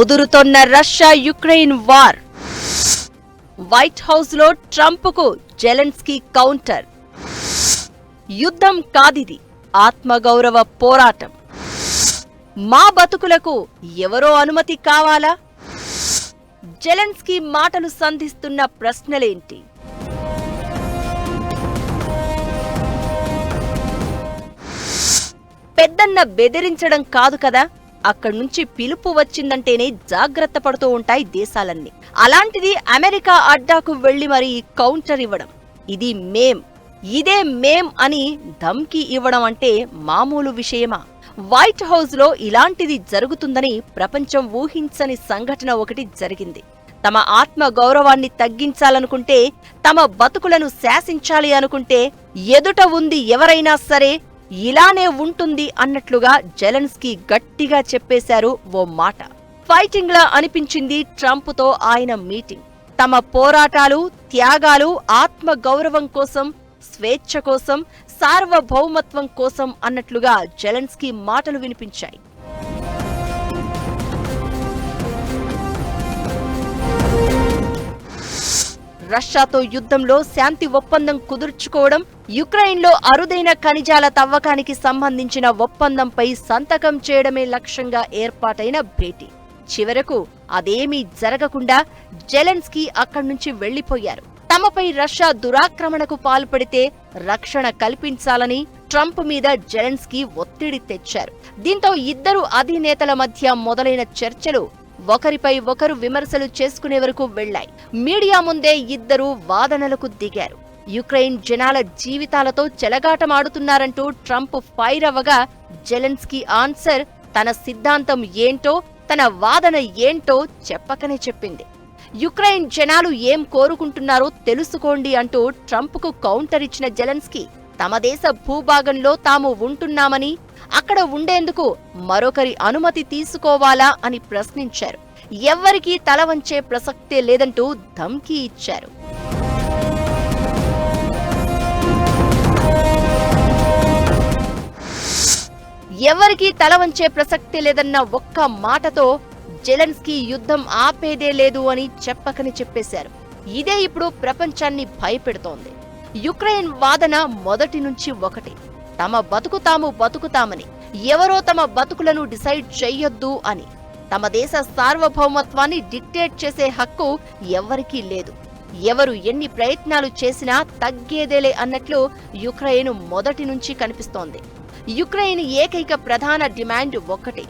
ముదురుతోన్న Russia Ukraine war. White House లో Trump కు Zelensky counter. యుద్ధం కాదిది, ఆత్మగౌరవ పోరాటం. మా బతుకులకు ఎవరో అనుమతి కావాలా? జెలెన్స్కీ మాటలు సంధిస్తున్న ప్రశ్నలేంటి? పెద్దన్న బెదిరించడం కాదు కదా, అక్కడ్నుంచి పిలుపు వచ్చిందంటేనే జాగ్రత్త పడుతూ ఉంటాయి దేశాలన్నీ. అలాంటిది అమెరికా అడ్డాకు వెళ్లి మరీ కౌంటర్ ఇవ్వడం, ఇదే మేం అని ధమ్కీ ఇవ్వడం అంటే మామూలు విషయమా? వైట్ హౌస్ లో ఇలాంటిది జరుగుతుందని ప్రపంచం ఊహించని సంఘటన ఒకటి జరిగింది. తమ ఆత్మ గౌరవాన్ని తగ్గించాలనుకుంటే, తమ బతుకులను శాసించాలి అనుకుంటే, ఎదుట ఉంది ఎవరైనా సరే ఇలానే ఉంటుంది అన్నట్లుగా జెలెన్స్కీ గట్టిగా చెప్పేశారు ఓ మాట. ఫైటింగ్ లా అనిపించింది ట్రంప్ తో ఆయన మీటింగ్. తమ పోరాటాలు, త్యాగాలు ఆత్మ గౌరవం కోసం, స్వేచ్ఛ కోసం, సార్వభౌమత్వం కోసం అన్నట్లుగా జెలెన్స్కీ మాటలు వినిపించాయి. రష్యాతో యుద్ధంలో శాంతి ఒప్పందం కుదుర్చుకోవడం, యుక్రెయిన్లో అరుదైన ఖనిజాల తవ్వకానికి సంబంధించిన ఒప్పందంపై సంతకం చేయడమే లక్ష్యంగా ఏర్పాటైన భేటీ. చివరకు అదేమీ జరగకుండా జెలెన్స్కీ అక్కడ్నుంచి వెళ్లిపోయారు. తమపై రష్యా దురాక్రమణకు పాల్పడితే రక్షణ కల్పించాలని ట్రంప్ మీద జెలెన్స్కీ ఒత్తిడి తెచ్చారు. దీంతో ఇద్దరు అధినేతల మధ్య మొదలైన చర్చలు ఒకరిపై ఒకరు విమర్శలు చేసుకునే వరకు వెళ్లాయి. మీడియా ముందే ఇద్దరు వాదనలకు దిగారు. యుక్రెయిన్ జనాల జీవితాలతో చెలగాటమాడుతున్నారంటూ ట్రంప్ ఫైర్ అవ్వగా, జెలెన్స్కీ ఆన్సర్ తన సిద్ధాంతం ఏంటో, తన వాదన ఏంటో చెప్పకనే చెప్పింది. యుక్రెయిన్ జనాలు ఏం కోరుకుంటున్నారో తెలుసుకోండి అంటూ ట్రంప్కు కౌంటర్ ఇచ్చిన జెలెన్స్కీ, తమ దేశ భూభాగంలో తాము ఉంటున్నామని, అక్కడ ఉండేందుకు మరొకరి అనుమతి తీసుకోవాలా అని ప్రశ్నించారు. ఎవ్వరికీ తల వంచే ప్రసక్తే లేదంటూ ధమ్కీ ఇచ్చారు. ఎవరికీ తల వంచే ప్రసక్తే లేదన్న ఒక్క మాటతో జెలెన్స్కీ యుద్ధం ఆపేదే లేదు అని చెప్పకని చెప్పేశారు. ఇదే ఇప్పుడు ప్రపంచాన్ని భయపెడుతోంది. యుక్రెయిన్ వాదన మొదటి నుంచి ఒకటి, తమ బతుకు తాము బతుకుతామని, ఎవరో తమ బతుకులను డిసైడ్ చెయ్యొద్దు అని. తమ దేశ సార్వభౌమత్వాన్ని డిక్టేట్ చేసే హక్కు ఎవ్వరికీ లేదు. ఎవరు ఎన్ని ప్రయత్నాలు చేసినా తగ్గేదేలే అన్నట్లు యుక్రెయిన్ మొదటి నుంచి కనిపిస్తోంది. యుక్రెయిన్ ఏకైక ప్రధాన డిమాండ్ ఒక్కటే,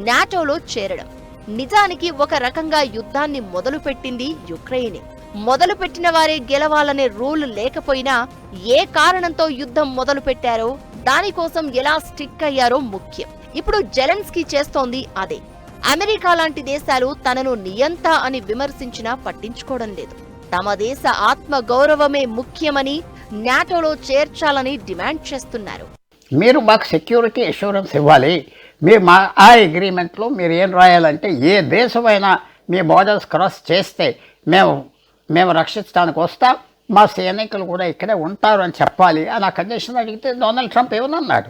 నాటోలో చేరడం. నిజానికి ఒక రకంగా యుద్ధాన్ని మొదలుపెట్టింది యుక్రెయినే. మొదలుపెట్టిన వారే గెలవాలనే రూల్ లేకపోయినా, ఏ కారణంతో యుద్ధం మొదలుపెట్టారో, దానికోసం ఎలా స్టిక్ అయ్యారో ముఖ్యం. ఇప్పుడు జెలెన్స్కీ చేస్తోంది అదే. అమెరికా లాంటి దేశాలు తనను నియంత అని విమర్శించినా పట్టించుకోవడం లేదు. తమ దేశ ఆత్మ గౌరవమే ముఖ్యమని, నాటోలో చేర్చాలని డిమాండ్ చేస్తున్నారు. మీరు మాకు సెక్యూరిటీ అష్యూరెన్స్ ఇవ్వాలి. ఆ అగ్రిమెంట్లో మీరు ఏం రాయాలంటే, ఏ దేశమైనా మీ బోర్డర్స్ క్రాస్ చేస్తే మేము రక్షించడానికి వస్తాం, మా సైనికులు కూడా ఇక్కడే ఉంటారు అని చెప్పాలి అని ఆ కండిషన్ అడిగితే డొనాల్డ్ ట్రంప్ ఏమన్నాడు?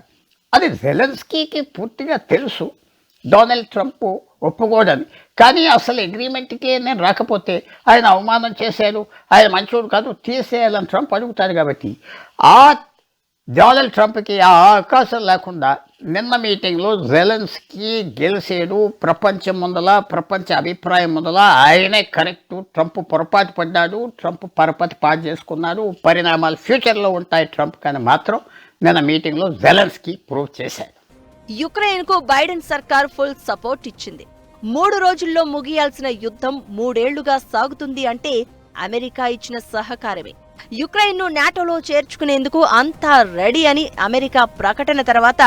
అది జెలెన్స్కీకి పూర్తిగా తెలుసు, డొనాల్డ్ ట్రంప్ ఒప్పుకోడని. కానీ అసలు అగ్రిమెంట్కి నేను రాకపోతే ఆయన అవమానం చేశారు, ఆయన మంచోడు కాదు, తీసేయాలని ట్రంప్ అడుగుతారు. కాబట్టి ఆ డొనాల్డ్ ట్రంప్కి ఆ అవకాశం లేకుండా నిన్న మీటింగ్లో జెలెన్స్కీ గెలిచాడు. ప్రపంచం ముందల, ప్రపంచ అభిప్రాయం ముందల ఆయనే కరెక్టు, ట్రంప్ పొరపాటు పడ్డాడు, ట్రంప్ పరపతి పాటు చేసుకున్నాడు, పరిణామాలు ఫ్యూచర్లో ఉంటాయి ట్రంప్ కానీ మాత్రం నిన్న మీటింగ్లో జెలెన్స్కీ ప్రూవ్ చేశాడు. యుక్రెయిన్ కు బైడెన్ సర్కార్ ఫుల్ సపోర్ట్ ఇచ్చింది. 3 రోజుల్లో ముగియాల్సిన యుద్ధం 3 ఏళ్లుగా సాగుతుంది అంటే అమెరికా ఇచ్చిన సహకారమే. యుక్రెయిన్ ను నాటోలో చేర్చుకునేందుకు అంతా రెడీ అని అమెరికా ప్రకటన తర్వాత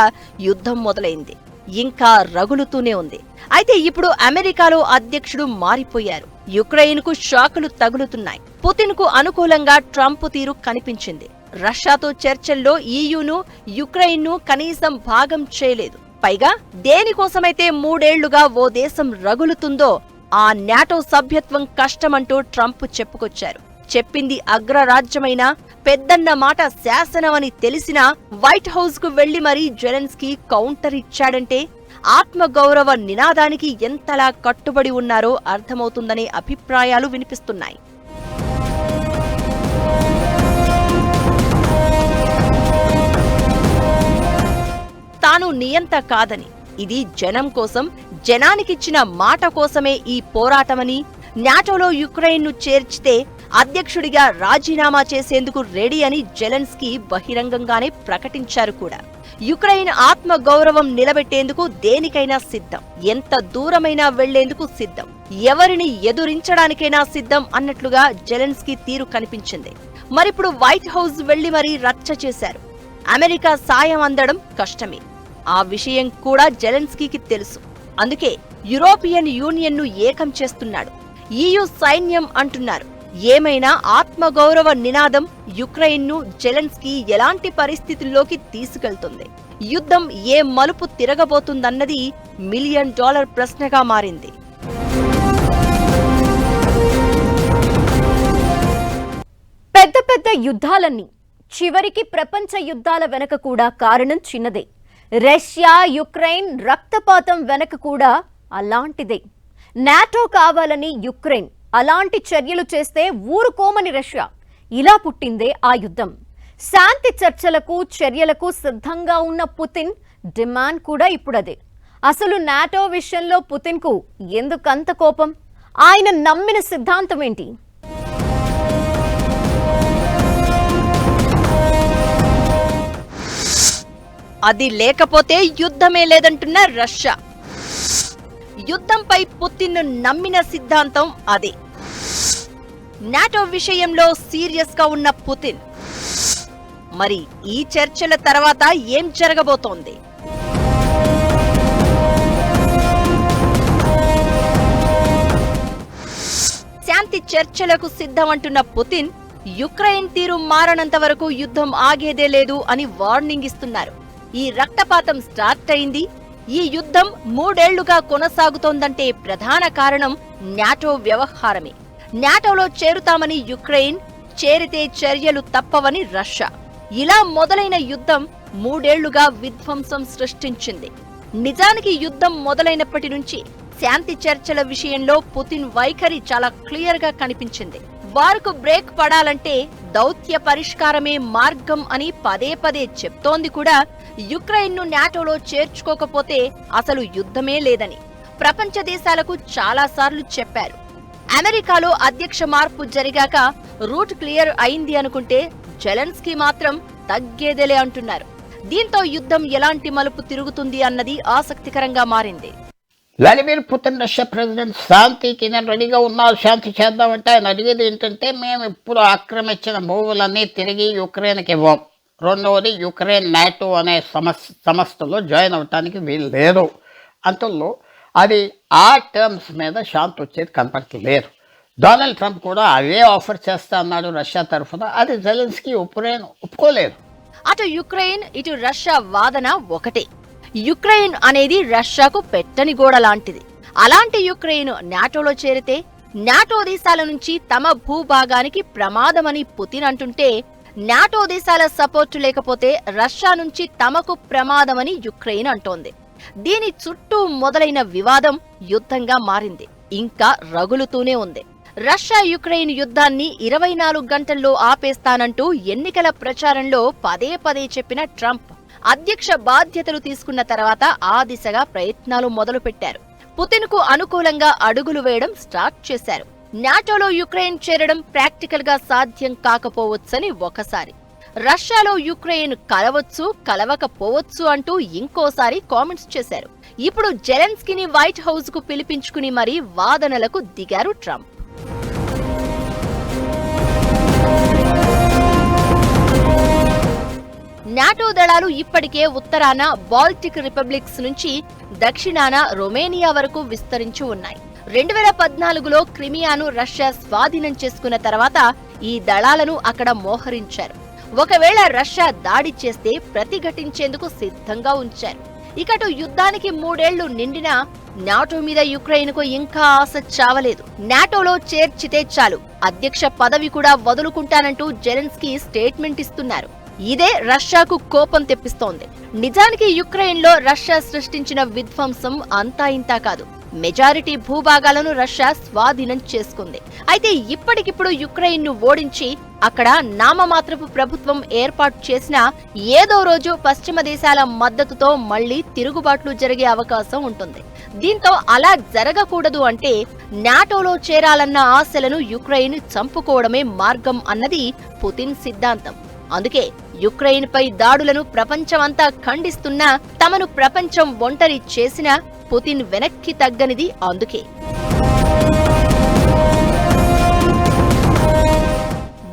యుద్ధం మొదలైంది. ఇంకా రగులుతూనే ఉంది. అయితే ఇప్పుడు అమెరికాలో అధ్యక్షుడు మారిపోయారు. యుక్రెయిన్ కు షాకులు తగులుతున్నాయి. పుతిన్ కు అనుకూలంగా ట్రంప్ తీరు కనిపించింది. రష్యాతో చర్చల్లో ఈయూను, యుక్రెయిన్ ను కనీసం భాగం చేయలేదు. పైగా దేనికోసమైతే 3 ఏళ్లుగా ఓ దేశం రగులుతుందో ఆ నాటో సభ్యత్వం కష్టమంటూ ట్రంప్ చెప్పుకొచ్చారు. చెప్పింది అగ్రరాజ్యమైనా, పెద్దన్న మాట శాసనమని తెలిసినా వైట్ హౌస్ కు వెళ్లి మరీ జెలెన్స్కీ కౌంటర్ ఇచ్చాడంటే ఆత్మగౌరవ నినాదానికి ఎంతలా కట్టుబడి ఉన్నారో అర్థమవుతుందనే అభిప్రాయాలు వినిపిస్తున్నాయి. తాను నియంత కాదని, ఇది జనం కోసం, జనానికిచ్చిన మాట కోసమే ఈ పోరాటమని, నాటోలో యుక్రెయిన్ను చేర్చితే అధ్యక్షుడిగా రాజీనామా చేసేందుకు రెడీ అని జెలెన్స్కీ బహిరంగంగానే ప్రకటించారు కూడా. యుక్రెయిన్ ఆత్మ గౌరవం నిలబెట్టేందుకు దేనికైనా సిద్ధం, ఎంత దూరమైనా వెళ్లేందుకు సిద్ధం, ఎవరిని ఎదురించడానికైనా సిద్ధం అన్నట్లుగా జెలెన్స్కీ తీరు కనిపించింది. మరిప్పుడు వైట్ హౌస్ వెళ్లి మరీ రచ్చ చేశారు. అమెరికా సాయం అందడం కష్టమే, ఆ విషయం కూడా జెలెన్స్కీకి తెలుసు. అందుకే యూరోపియన్ యూనియన్ను ఏకం చేస్తున్నాడు. EU సైన్యం అంటున్నారు. ఏమైనా ఆత్మగౌరవ నినాదం యుక్రెయిన్ను జెలెన్స్కీ ఎలాంటి పరిస్థితుల్లోకి తీసుకెళ్తుంది? యుద్ధం ఏ మలుపు తిరగబోతుందన్నది $1 మిలియన్ ప్రశ్నగా మారింది. పెద్ద పెద్ద యుద్ధాలన్నీ చివరికి ప్రపంచ యుద్ధాల వెనక కూడా కారణం చిన్నదే. రష్యా యుక్రెయిన్ రక్తపాతం వెనక కూడా అలాంటిదే. నాటో కావాలని యుక్రెయిన్ అలాంటి చర్యలు చేస్తే ఊరుకోమని రష్యా. ఇలా పుట్టిందే ఆ యుద్ధం. శాంతి చర్చలకు చర్యలకు సిద్ధంగా ఉన్న పుతిన్ డిమాండ్ కూడా ఇప్పుడదే. అసలు నాటో విషయంలో పుతిన్కు ఎందుకంత కోపం? ఆయన నమ్మిన సిద్ధాంతం ఏంటి? అది లేకపోతే యుద్ధమే లేదంటున్న రష్యా. యుద్ధంపై పుతిన్ నమ్మిన సిద్ధాంతం అదే. నాటో విషయంలో సీరియస్ గా ఉన్న పుతిన్. మరి ఈ చర్చల తర్వాత ఏం జరగబోతోంది? శాంతి చర్చలకు సిద్ధమంటున్న పుతిన్ యుక్రెయిన్ తీరు మారనంత వరకు యుద్ధం ఆగేదే లేదు అని వార్నింగ్ ఇస్తున్నారు. ఈ రక్తపాతం స్టార్ట్ అయింది, ఈ యుద్ధం 3 ఏళ్లుగా కొనసాగుతోందంటే ప్రధాన కారణం నాటో వ్యవహారమే. నాటోలో చేరుతామని యుక్రెయిన్, చేరితే చర్యలు తప్పవని రష్యా. ఇలా మొదలైన యుద్ధం 3 ఏళ్లుగా విధ్వంసం సృష్టించింది. నిజానికి యుద్ధం మొదలైనప్పటి నుంచి శాంతి చర్చల విషయంలో పుతిన్ వైఖరి చాలా క్లియర్ గా కనిపించింది. వార్కు బ్రేక్ పడాలంటే దౌత్య పరిష్కారమే మార్గం అని పదే పదే చెప్తోంది కూడా. యుక్రెయిన్ను నాటోలో చేర్చుకోకపోతే అసలు యుద్ధమే లేదని ప్రపంచ దేశాలకు చాలాసార్లు చెప్పారు. అమెరికాలో అధ్యక్ష మార్పు జరిగాక రూట్ క్లియర్ అయింది అనుకుంటే జెలెన్స్కీ మాత్రం తగ్గేదేలే అంటున్నారు. దీంతో యుద్ధం ఎలాంటి మలుపు తిరుగుతుంది అన్నది ఆసక్తికరంగా మారింది. వ్లాదిమిర్ పుతిన్ రష్యా ప్రెసిడెంట్ శాంతికి నేను రెడీగా ఉన్నా, శాంతి చేద్దామంటే ఆయన అడిగేది ఏంటంటే, మేము ఇప్పుడు ఆక్రమించిన భూములన్నీ తిరిగి యుక్రెయిన్కి ఇవ్వం. రెండవది, యుక్రెయిన్ నాటో అనే సంస్థలో జాయిన్ అవ్వటానికి వీలు లేదు. అంతలో అది ఆ టర్మ్స్ మీద శాంతి వచ్చేది కనపడలేదు. డొనాల్డ్ ట్రంప్ కూడా అవే ఆఫర్ చేస్తా అన్నాడు రష్యా తరఫున. అది జెలెన్స్కీ ఒప్పుకోలేదు. అటు యుక్రెయిన్ ఇటు రష్యా వాదన ఒకటే. యుక్రెయిన్ అనేది రష్యాకు పెట్టని గోడ లాంటిది. అలాంటి యుక్రెయిన్ నాటోలో చేరితే నాటో దేశాల నుంచి తమ భూభాగానికి ప్రమాదమని పుతిన్ అంటుంటే, నాటో దేశాల సపోర్టు లేకపోతే రష్యా నుంచి తమకు ప్రమాదమని యుక్రెయిన్ అంటోంది. దీని చుట్టూ మొదలైన వివాదం యుద్ధంగా మారింది, ఇంకా రగులుతూనే ఉంది. రష్యా యుక్రెయిన్ యుద్ధాన్ని 24 గంటల్లో ఆపేస్తానంటూ ఎన్నికల ప్రచారంలో పదే పదే చెప్పిన ట్రంప్ అధ్యక్ష బాధ్యతలు తీసుకున్న తర్వాత ఆ దిశగా ప్రయత్నాలు మొదలుపెట్టారు. పుతిన్ కు అనుకూలంగా అడుగులు వేయడం స్టార్ట్ చేశారు. నాటోలో యుక్రెయిన్ చేరడం ప్రాక్టికల్ గా సాధ్యం కాకపోవచ్చని ఒకసారి, రష్యాలో యుక్రెయిన్ కలవచ్చు కలవకపోవచ్చు అంటూ ఇంకోసారి కామెంట్స్ చేశారు. ఇప్పుడు జెలెన్స్కీని వైట్ హౌస్ కు పిలిపించుకుని మరీ వాదనలకు దిగారు ట్రంప్. నాటో దళాలు ఇప్పటికే ఉత్తరాన బాల్టిక్ రిపబ్లిక్స్ నుంచి దక్షిణాన రొమేనియా వరకు విస్తరించి ఉన్నాయి. 2014లో క్రిమియాను రష్యా స్వాధీనం చేసుకున్న తర్వాత ఈ దళాలను అక్కడ మోహరించారు. ఒకవేళ రష్యా దాడి చేస్తే ప్రతిఘటించేందుకు సిద్ధంగా ఉంచారు. ఇకటు యుద్ధానికి 3 ఏళ్లు నిండినా నాటో మీద యుక్రెయిన్కు ఇంకా ఆశ చావలేదు. నాటోలో చేర్చితే చాలు, అధ్యక్ష పదవి కూడా వదులుకుంటానంటూ జెలెన్స్కీ స్టేట్మెంట్ ఇస్తున్నారు. ఇదే రష్యాకు కోపం తెప్పిస్తోంది. నిజానికి యుక్రెయిన్లో రష్యా సృష్టించిన విధ్వంసం అంతా ఇంతా కాదు. మెజారిటీ భూభాగాలను రష్యా స్వాధీనం చేసుకుంది. అయితే ఇప్పటికిప్పుడు యుక్రెయిన్ను ఓడించి అక్కడ నామమాత్రపు ప్రభుత్వం ఏర్పాటు చేసినా ఏదో రోజు పశ్చిమ దేశాల మద్దతుతో మళ్లీ తిరుగుబాట్లు జరిగే అవకాశం ఉంటుంది. దీంతో అలా జరగకూడదు అంటే నాటోలో చేరాలన్న ఆశలను యుక్రెయిన్ చంపుకోవడమే మార్గం అన్నది పుతిన్ సిద్ధాంతం. అందుకే యుక్రెయిన్ పై దాడులను ప్రపంచమంతా ఖండిస్తున్నా తమను ప్రపంచం ఒంటరి చేసినా పుతిన్ వెనక్కి తగ్గనిది అందుకే.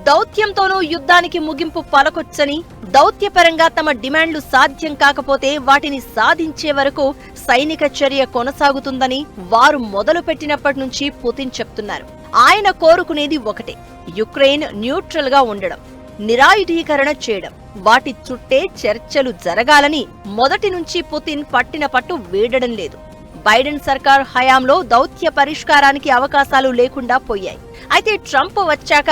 దౌత్యంతోనూ యుద్ధానికి ముగింపు పలకొచ్చని, దౌత్యపరంగా తమ డిమాండ్లు సాధ్యం కాకపోతే వాటిని సాధించే వరకు సైనిక చర్య కొనసాగుతుందని వారు మొదలుపెట్టినప్పటి నుంచి పుతిన్ చెప్తున్నారు. ఆయన కోరుకునేది ఒకటే, యుక్రెయిన్ న్యూట్రల్ గా ఉండడం, నిరాయుధీకరణ చేయడం, వాటి చుట్టే చర్చలు జరగాలని మొదటి నుంచి పుతిన్ పట్టిన పట్టు వీడడం లేదు. బైడెన్ సర్కార్ హయాంలో దౌత్య పరిష్కారానికి అవకాశాలు లేకుండా పోయాయి. అయితే ట్రంప్ వచ్చాక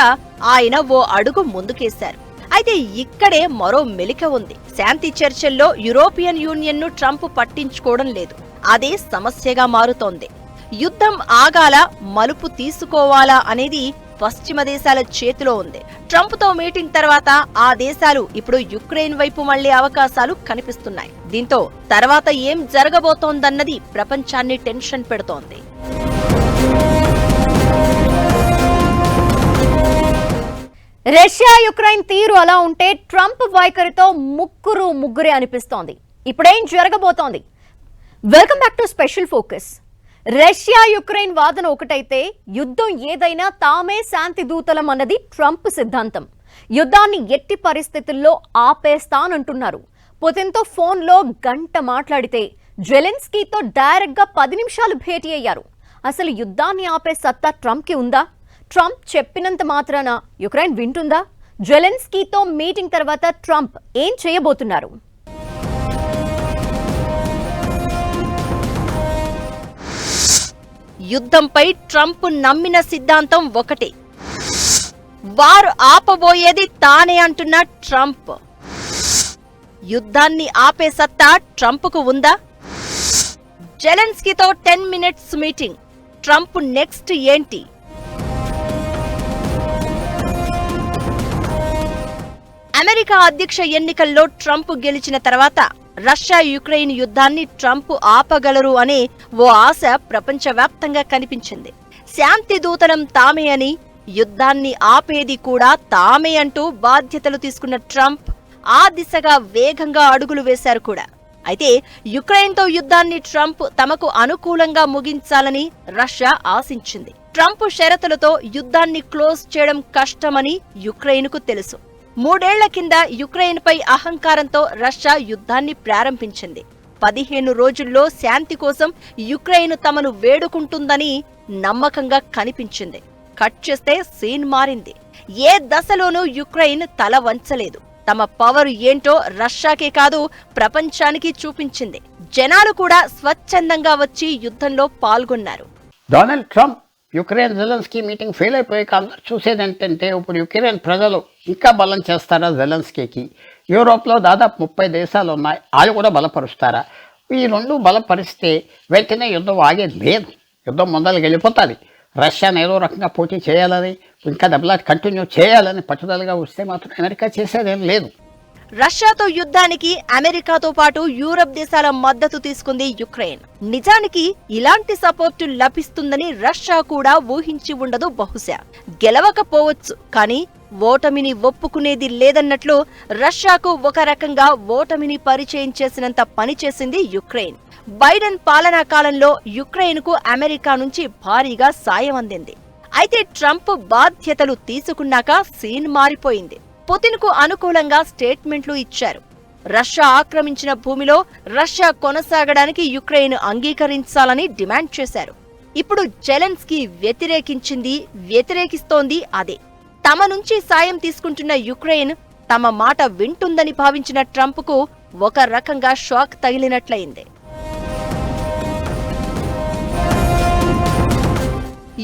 ఆయన ఓ అడుగు ముందుకేశారు. అయితే ఇక్కడే మరో మెలిక ఉంది. శాంతి చర్చల్లో యూరోపియన్ యూనియన్ ను ట్రంప్ పట్టించుకోవడం లేదు. అదే సమస్యగా మారుతోంది. యుద్ధం ఆగాల, మలుపు తీసుకోవాలా అనేది పశ్చిమ దేశాల చేతిలో ఉంది. ట్రంప్ తో మీటింగ్ తర్వాత ఆ దేశాలు ఇప్పుడు యుక్రెయిన్ వైపు మళ్లే అవకాశాలు కనిపిస్తున్నాయి. దీంతో తర్వాత ఏం జరగబోతోందన్నది ప్రపంచాన్ని టెన్షన్ పెడుతోంది. రష్యా యుక్రెయిన్ తీరు అలా ఉంటే ట్రంప్ వైఖరితో ముగ్గురే అనిపిస్తోంది. ఇప్పుడేం జరగబోతోంది? Welcome back to special focus. Russia Ukraine వాదన ఒకటైతే యుద్ధం ఏదైనా తామే శాంతి దూతలం అన్నది ట్రంప్ సిద్ధాంతం. యుద్ధాన్ని ఎట్టి పరిస్థితుల్లో ఆపేస్తానంటున్నారు. పుతిన్తో ఫోన్లో గంట మాట్లాడితే జెలెన్స్కీతో డైరెక్ట్ గా 10 నిమిషాలు భేటీ అయ్యారు. అసలు యుద్ధాన్ని ఆపే సత్తా ట్రంప్కి ఉందా? ట్రంప్ చెప్పినంత మాత్రాన యుక్రెయిన్ వింటుందా? జెలెన్స్కీతో మీటింగ్ తర్వాత ట్రంప్ ఏం చేయబోతున్నారు? యుద్ధంపై ట్రంప్ నమ్మిన సిద్ధాంతం ఒకటే, వారు ఆపబోయేది తానే అంటున్న ట్రంప్. యుద్ధాన్ని ఆపే సత్తా ట్రంప్కు ఉందా? జెలెన్స్కీతో 10 మినిట్స్ మీటింగ్, ట్రంప్ నెక్స్ట్ ఏంటి? అమెరికా అధ్యక్ష ఎన్నికల్లో ట్రంప్ గెలిచిన తర్వాత రష్యా యుక్రెయిన్ యుద్ధాన్ని ట్రంప్ ఆపగలరు అనే ఓ ఆశ ప్రపంచవ్యాప్తంగా కనిపించింది. శాంతి దూతనం తామే అని, యుద్ధాన్ని ఆపేది కూడా తామే అంటూ బాధ్యతలు తీసుకున్న ట్రంప్ ఆ దిశగా వేగంగా అడుగులు వేశారు కూడా. అయితే యుక్రెయిన్తో యుద్ధాన్ని ట్రంప్ తమకు అనుకూలంగా ముగించాలని రష్యా ఆశించింది. ట్రంప్ షరతులతో యుద్ధాన్ని క్లోజ్ చేయడం కష్టమని యుక్రెయిన్కు తెలుసు. 3 ఏళ్ల కింద యుక్రెయిన్పై అహంకారంతో రష్యా యుద్ధాన్ని ప్రారంభించింది. 15 రోజుల్లో శాంతి కోసం యుక్రెయిన్ తమను వేడుకుంటుందని నమ్మకంగా కనిపించింది. కట్ చేస్తే సీన్ మారింది. ఏ దశలోనూ యుక్రెయిన్ తల వంచలేదు. తమ పవర్ ఏంటో రష్యాకే కాదు ప్రపంచానికి చూపించింది. జనాలు కూడా స్వచ్ఛందంగా వచ్చి యుద్ధంలో పాల్గొన్నారు. Donald Trump Ukraine Zelensky meeting fail అయిపోయాక అందరూ చూసేది ఏంటంటే ఇప్పుడు యుక్రెయిన్ ప్రజలు ఇంకా బలం చేస్తారా జెలెన్స్కీకి? యూరోప్లో దాదాపు 30 దేశాలు ఉన్నాయి, వాళ్ళు కూడా బలపరుస్తారా? ఈ రెండు బలపరిస్తే వెంటనే యుద్ధం ఆగేది లేదు. యుద్ధం ముందరికి వెళ్ళిపోతుంది. రష్యాను ఏదో రకంగా పోటీ చేయాలని, ఇంకా దెబ్బలాట కంటిన్యూ చేయాలని పట్టుదలగా వస్తే మాత్రం అమెరికా చేసేదేం లేదు. రష్యాతో యుద్ధానికి అమెరికాతో పాటు యూరప్ దేశాల మద్దతు తీసుకుంది యుక్రెయిన్. నిజానికి ఇలాంటి సపోర్టు లభిస్తుందని రష్యా కూడా ఊహించి ఉండదు బహుశా. గెలవకపోవచ్చు, కానీ ఓటమిని ఒప్పుకునేది లేదన్నట్లు రష్యాకు ఒక రకంగా ఓటమిని పరిచయం చేసినంత పనిచేసింది యుక్రెయిన్. బైడెన్ పాలనా కాలంలో యుక్రెయిన్కు అమెరికా నుంచి భారీగా సాయం అందింది. అయితే ట్రంప్ బాధ్యతలు తీసుకున్నాక సీన్ మారిపోయింది. పుతిన్కు అనుకూలంగా స్టేట్మెంట్లు ఇచ్చారు. రష్యా ఆక్రమించిన భూమిలో రష్యా కొనసాగడానికి యుక్రెయిన్ అంగీకరించాలని డిమాండ్ చేశారు. ఇప్పుడు జెలెన్స్కీ వ్యతిరేకిస్తోంది అదే. తమ నుంచి సాయం తీసుకుంటున్న యుక్రెయిన్ తమ మాట వింటుందని భావించిన ట్రంప్కు ఒక రకంగా షాక్ తగిలినట్లయింది.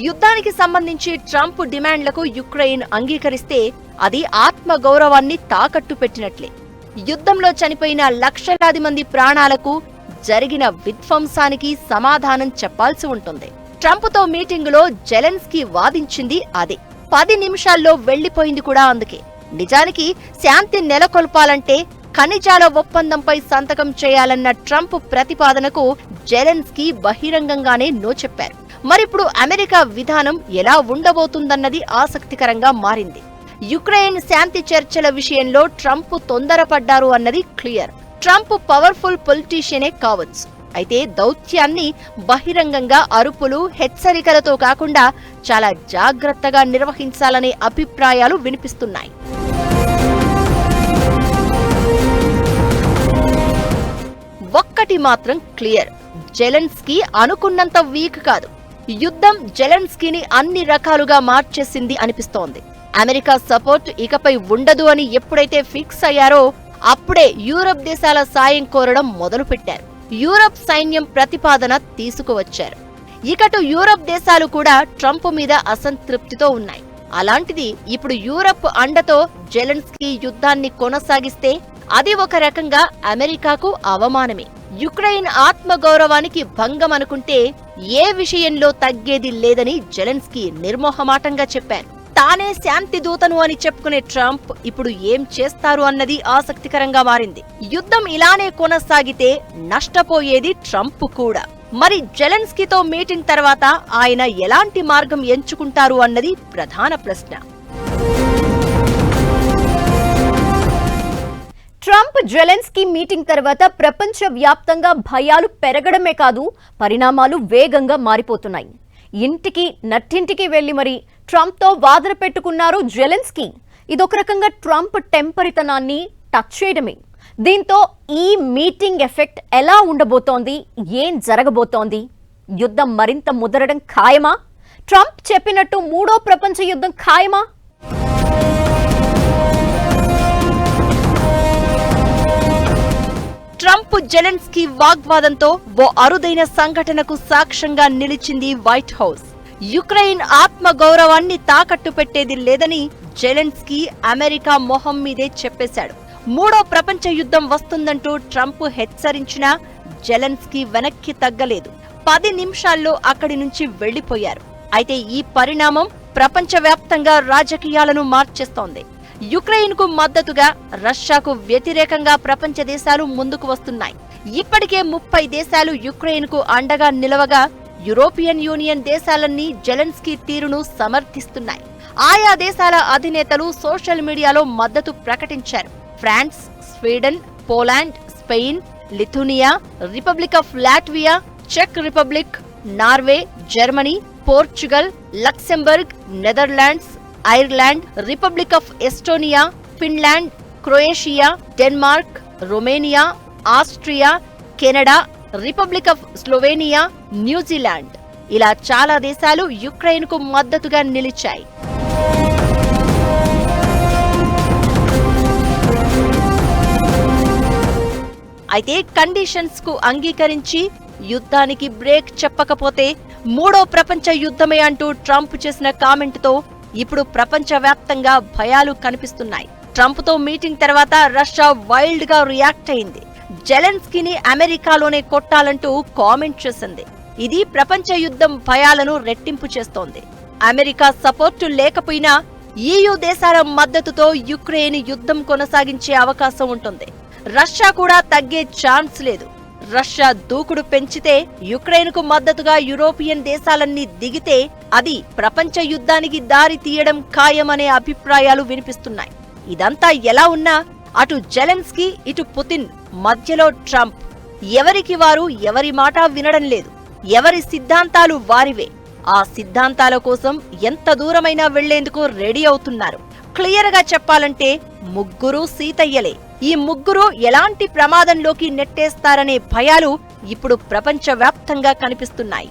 యుద్ధానికి సంబంధించి ట్రంప్ డిమాండ్లకు యుక్రెయిన్ అంగీకరిస్తే అది ఆత్మగౌరవాన్ని తాకట్టు పెట్టినట్లే. యుద్ధంలో చనిపోయిన లక్షలాది మంది ప్రాణాలకు, జరిగిన విధ్వంసానికి సమాధానం చెప్పాల్సి ఉంటుంది. ట్రంప్తో మీటింగులో జెలెన్స్కీ వాదించింది అదే. 10 నిమిషాల్లో వెళ్లిపోయింది కూడా అందుకే. నిజానికి శాంతి నెలకొల్పాలంటే ఖనిజాల ఒప్పందంపై సంతకం చేయాలన్న ట్రంప్ ప్రతిపాదనకు జెలెన్స్కీ బహిరంగంగానే నో చెప్పారు. మరిప్పుడు అమెరికా విధానం ఎలా ఉండబోతుందన్నది ఆసక్తికరంగా మారింది. యుక్రెయిన్ శాంతి చర్చల విషయంలో ట్రంప్ తొందరపడ్డారు అన్నది క్లియర్. ట్రంప్ పవర్ఫుల్ పొలిటీషియనే కావచ్చు. అయితే దౌత్యాన్ని బహిరంగంగా అరుపులు, హెచ్చరికలతో కాకుండా చాలా జాగ్రత్తగా నిర్వహించాలనే అభిప్రాయాలు వినిపిస్తున్నాయి. ఒక్కటి మాత్రం క్లియర్, జెలెన్స్కీ అనుకున్నంత వీక్ కాదు. యుద్ధం జెలెన్స్కీని అన్ని రకాలుగా మార్చేసింది అనిపిస్తోంది. అమెరికా సపోర్ట్ ఇకపై ఉండదు అని ఎప్పుడైతే ఫిక్స్ అయ్యారో అప్పుడే యూరప్ దేశాల సాయం కోరడం మొదలుపెట్టారు. యూరప్ సైన్యం ప్రతిపాదన తీసుకువచ్చారు. ఇకటు యూరప్ దేశాలు కూడా ట్రంప్ మీద అసంతృప్తితో ఉన్నాయి. అలాంటిది ఇప్పుడు యూరప్ అండతో జెలెన్స్కీ యుద్ధాన్ని కొనసాగిస్తే అది ఒక రకంగా అమెరికాకు అవమానమే. యుక్రెయిన్ ఆత్మగౌరవానికి భంగం అనుకుంటే ఏ విషయంలో తగ్గేది లేదని జెలెన్స్కీ నిర్మోహమాటంగా చెప్పారు. తానే శాంతి దూతను అని చెప్పుకునే ట్రంప్ ఇప్పుడు ఏం చేస్తారు అన్నది ఆసక్తికరంగా మారింది. యుద్ధం ఇలానే కొనసాగితే నష్టపోయేది ట్రంప్ కూడా. మరి జెలెన్స్కీతో మీటింగ్ తర్వాత ఆయన ఎలాంటి మార్గం ఎంచుకుంటారు అన్నది ప్రధాన ప్రశ్న. ట్రంప్ జెలెన్స్కీ మీటింగ్ తర్వాత ప్రపంచ వ్యాప్తంగా భయాలు పెరగడమే కాదు, పరిణామాలు వేగంగా మారిపోతున్నాయి. ఇంటికి నట్టింటికి వెళ్లి మరి ట్రంప్తో వాదన పెట్టుకున్నారు జెలెన్స్కీ. ఇదొక రకంగా ట్రంప్ టెంపరితనాన్ని టచ్ చేయడమే. దీంతో ఈ మీటింగ్ ఎఫెక్ట్ ఎలా ఉండబోతోంది, ఏం జరగబోతోంది? యుద్ధం మరింత ముదరడం ఖాయమా? ట్రంప్ చెప్పినట్టు 3వ ప్రపంచ యుద్ధం ఖాయమా? ట్రంప్ జెలెన్స్కీ వాగ్వాదంతో ఓ అరుదైన సంఘటనకు సాక్ష్యంగా నిలిచింది వైట్ హౌస్. యుక్రెయిన్ ఆత్మగౌరవాన్ని తాకట్టు పెట్టేది లేదని జెలెన్స్కీ అమెరికా మొహం మీదే చెప్పేశాడు. 3వ ప్రపంచ యుద్ధం వస్తుందంటూ ట్రంప్ హెచ్చరించినా జెలెన్స్కీ వెనక్కి తగ్గలేదు. 10 నిమిషాల్లో అక్కడి నుంచి వెళ్లిపోయారు. అయితే ఈ పరిణామం ప్రపంచవ్యాప్తంగా రాజకీయాలను మార్చేస్తోంది. యుక్రెయిన్కు మద్దతుగా రష్యాకు వ్యతిరేకంగా ప్రపంచ దేశాలు ముందుకు వస్తున్నాయి. ఇప్పటికే 30 దేశాలు యుక్రెయిన్కు అండగా నిలవగా యూరోపియన్ యూనియన్ దేశాలన్నీ జెలెన్స్కీ తీరును సమర్థిస్తున్నాయి. ఆయా దేశాల అధినేతలు సోషల్ మీడియాలో మద్దతు ప్రకటించారు. France, Sweden, Poland, Spain, Lithuania, Republic of Latvia, చెక్ Republic, Norway, Germany, Portugal, Luxembourg, Netherlands, Ireland, Republic of Estonia, Finland, Croatia, Denmark, Romania, Austria, Canada, Republic of Slovenia, New Zealand ఇలా చాలా దేశాలు యుక్రెయిన్కు మద్దతుగా నిలిచాయి. అయితే కండిషన్స్ కు అంగీకరించి యుద్ధానికి బ్రేక్ చెప్పకపోతే 3వ ప్రపంచ యుద్ధమే అంటూ ట్రంప్ చేసిన కామెంట్తో ఇప్పుడు ప్రపంచవ్యాప్తంగా భయాలు కనిపిస్తున్నాయి. ట్రంప్తో మీటింగ్ తర్వాత రష్యా వైల్డ్ గా రియాక్ట్ అయింది. జెలెన్స్కీని అమెరికాలోనే కొట్టాలంటూ కామెంట్ చేసింది. ఇది ప్రపంచ యుద్ధం భయాలను రెట్టింపు చేస్తోంది. అమెరికా సపోర్టు లేకపోయినా EU దేశాల మద్దతుతో యుక్రెయిన్ యుద్ధం కొనసాగించే అవకాశం ఉంటుంది. రష్యా కూడా తగ్గే ఛాన్స్ లేదు. రష్యా దూకుడు పెంచితే, యుక్రెయిన్కు మద్దతుగా యూరోపియన్ దేశాలన్నీ దిగితే అది ప్రపంచ యుద్ధానికి దారి తీయడం ఖాయమనే అభిప్రాయాలు వినిపిస్తున్నాయి. ఇదంతా ఎలా ఉన్నా అటు జెలెన్స్కీ, ఇటు పుతిన్ మధ్యలో ట్రంప్ ఎవరికి వారు ఎవరి మాట వినడం లేదు. ఎవరి సిద్ధాంతాలు వారివే. ఆ సిద్ధాంతాల కోసం ఎంత దూరమైనా వెళ్లేందుకు రెడీ అవుతున్నారు. క్లియర్ గా చెప్పాలంటే ముగ్గురు సీతయ్యలే. ఈ ముగ్గురు ఎలాంటి ప్రమాదంలోకి నెట్టేస్తారనే భయాలు ఇప్పుడు ప్రపంచవ్యాప్తంగా కనిపిస్తున్నాయి.